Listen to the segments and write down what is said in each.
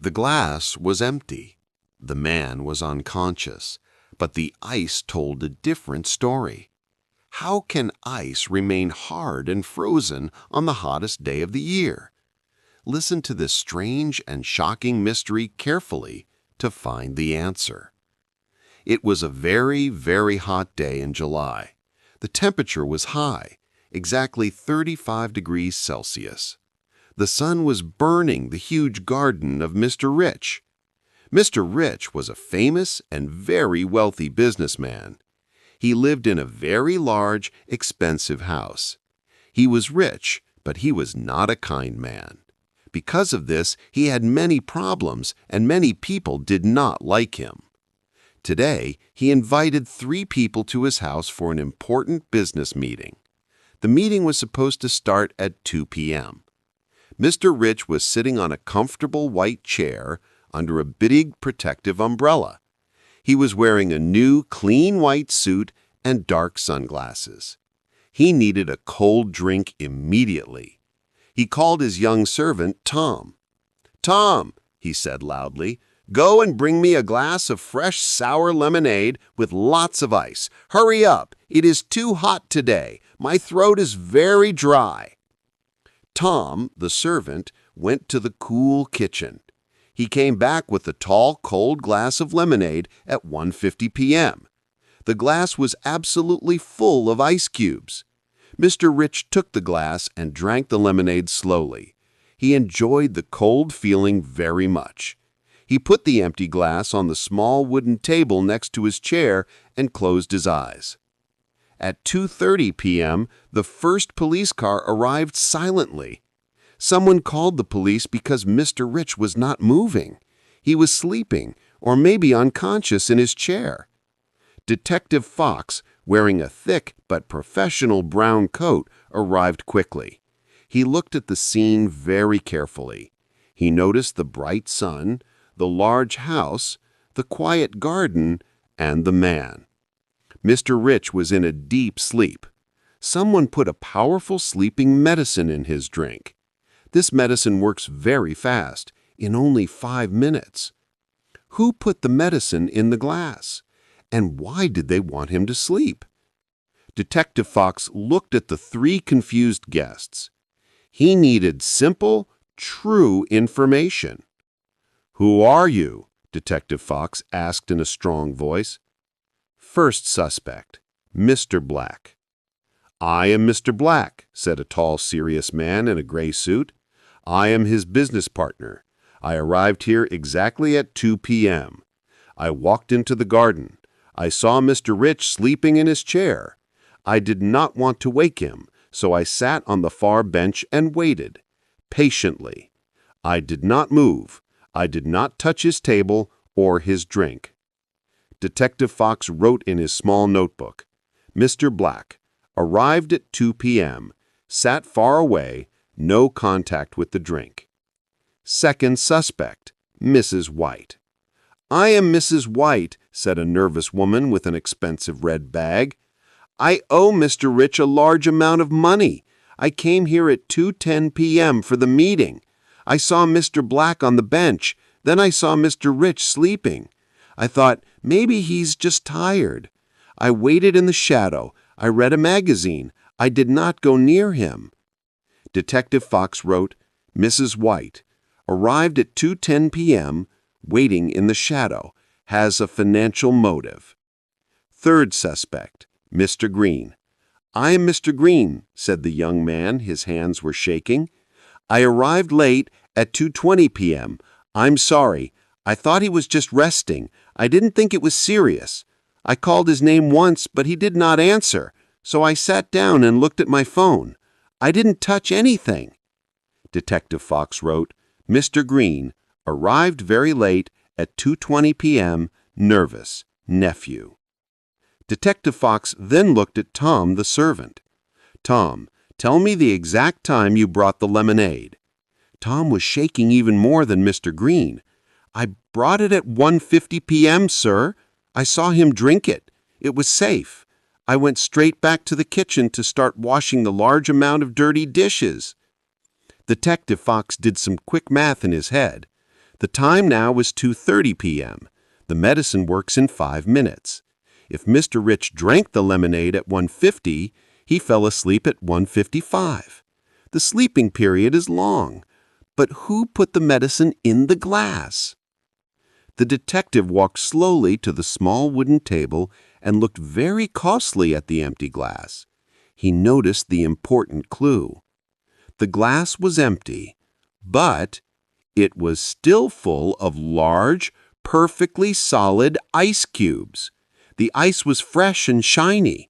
The glass was empty. The man was unconscious, but the ice told a different story. How can ice remain hard and frozen on the hottest day of the year? Listen to this strange and shocking mystery carefully to find the answer. It was a very, very hot day in July. The temperature was high, exactly 35 degrees Celsius. The sun was burning the huge garden of Mr. Rich. Mr. Rich was a famous and very wealthy businessman. He lived in a very large, expensive house. He was rich, but he was not a kind man. Because of this, he had many problems, and many people did not like him. Today, he invited 3 people to his house for an important business meeting. The meeting was supposed to start at 2 p.m. Mr. Rich was sitting on a comfortable white chair under a big protective umbrella. He was wearing a new, clean white suit and dark sunglasses. He needed a cold drink immediately. He called his young servant, Tom. "Tom," he said loudly, "go and bring me a glass of fresh sour lemonade with lots of ice. Hurry up! It is too hot today. My throat is very dry." Tom, the servant, went to the cool kitchen. He came back with a tall, cold glass of lemonade at 1:50 p.m. The glass was absolutely full of ice cubes. Mr. Rich took the glass and drank the lemonade slowly. He enjoyed the cold feeling very much. He put the empty glass on the small wooden table next to his chair and closed his eyes. At 2:30 p.m., the first police car arrived silently. Someone called the police because Mr. Rich was not moving. He was sleeping, or maybe unconscious in his chair. Detective Fox, wearing a thick but professional brown coat, arrived quickly. He looked at the scene very carefully. He noticed the bright sun, the large house, the quiet garden, and the man. Mr. Rich was in a deep sleep. Someone put a powerful sleeping medicine in his drink. This medicine works very fast, in only 5 minutes. Who put the medicine in the glass? And why did they want him to sleep? Detective Fox looked at the 3 confused guests. He needed simple, true information. "Who are you?" Detective Fox asked in a strong voice. First suspect, Mr. Black. "I am Mr. Black," said a tall, serious man in a gray suit. "I am his business partner. I arrived here exactly at 2 p.m. I walked into the garden. I saw Mr. Rich sleeping in his chair. I did not want to wake him, so I sat on the far bench and waited, patiently. I did not move. I did not touch his table or his drink." Detective Fox wrote in his small notebook, "Mr. Black, arrived at 2 p.m., sat far away, no contact with the drink." Second suspect, Mrs. White. "I am Mrs. White," said a nervous woman with an expensive red bag. "I owe Mr. Rich a large amount of money. I came here at 2:10 p.m. for the meeting. I saw Mr. Black on the bench. Then I saw Mr. Rich sleeping. I thought, maybe he's just tired. I waited in the shadow. I read a magazine. I did not go near him." Detective Fox wrote, "Mrs. White, arrived at 2:10 p.m., waiting in the shadow, has a financial motive." Third suspect, Mr. Green. "I am Mr. Green," said the young man. His hands were shaking. "I arrived late at 2:20 p.m. I'm sorry. I thought he was just resting. I didn't think it was serious. I called his name once, but he did not answer, so I sat down and looked at my phone. I didn't touch anything." Detective Fox wrote, "Mr. Green, arrived very late at 2:20 p.m., nervous, Nephew." Detective Fox then looked at Tom, the servant. "Tom, tell me the exact time you brought the lemonade." Tom was shaking even more than Mr. Green. "I brought it at 1:50 p.m., sir. I saw him drink it. It was safe. I went straight back to the kitchen to start washing the large amount of dirty dishes." Detective Fox did some quick math in his head. The time now was 2:30 p.m. The medicine works in 5 minutes. If Mr. Rich drank the lemonade at 1:50, he fell asleep at 1:55. The sleeping period is long, but who put the medicine in the glass? The detective walked slowly to the small wooden table and looked very closely at the empty glass. He noticed the important clue. The glass was empty, but it was still full of large, perfectly solid ice cubes. The ice was fresh and shiny.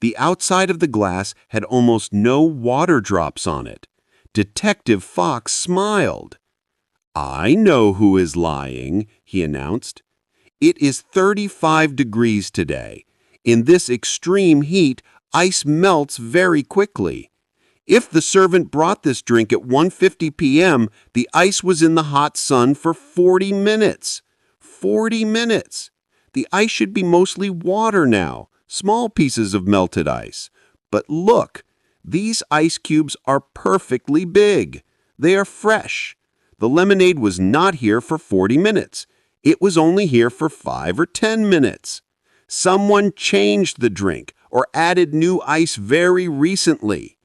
The outside of the glass had almost no water drops on it. Detective Fox smiled. "I know who is lying," he announced. "It is 35 degrees today. In this extreme heat, ice melts very quickly. If the servant brought this drink at 1:50 p.m., the ice was in the hot sun for 40 minutes. 40 minutes! The ice should be mostly water now, small pieces of melted ice. But look, these ice cubes are perfectly big. They are fresh. The lemonade was not here for 40 minutes. It was only here for 5 or 10 minutes. Someone changed the drink or added new ice very recently."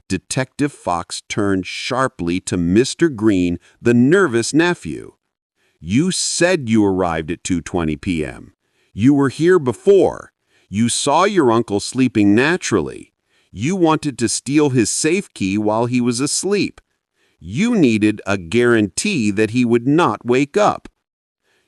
Detective Fox turned sharply to Mr. Green, the nervous nephew. "You said you arrived at 2:20 p.m. You were here before. You saw your uncle sleeping naturally. You wanted to steal his safe key while he was asleep. You needed a guarantee that he would not wake up.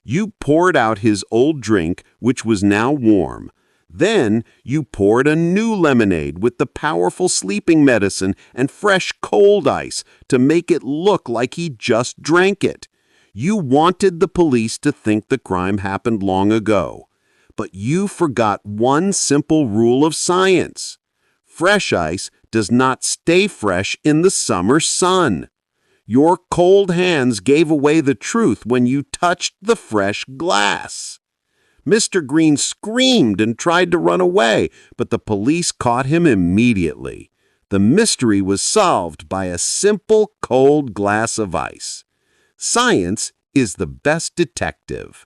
You poured out his old drink, which was now warm. Then you poured a new lemonade with the powerful sleeping medicine and fresh cold ice to make it look like he just drank it. You wanted the police to think the crime happened long ago. But you forgot one simple rule of science. Fresh ice does not stay fresh in the summer sun. Your cold hands gave away the truth when you touched the fresh glass." Mr. Green screamed and tried to run away, but the police caught him immediately. The mystery was solved by a simple cold glass of ice. Science is the best detective.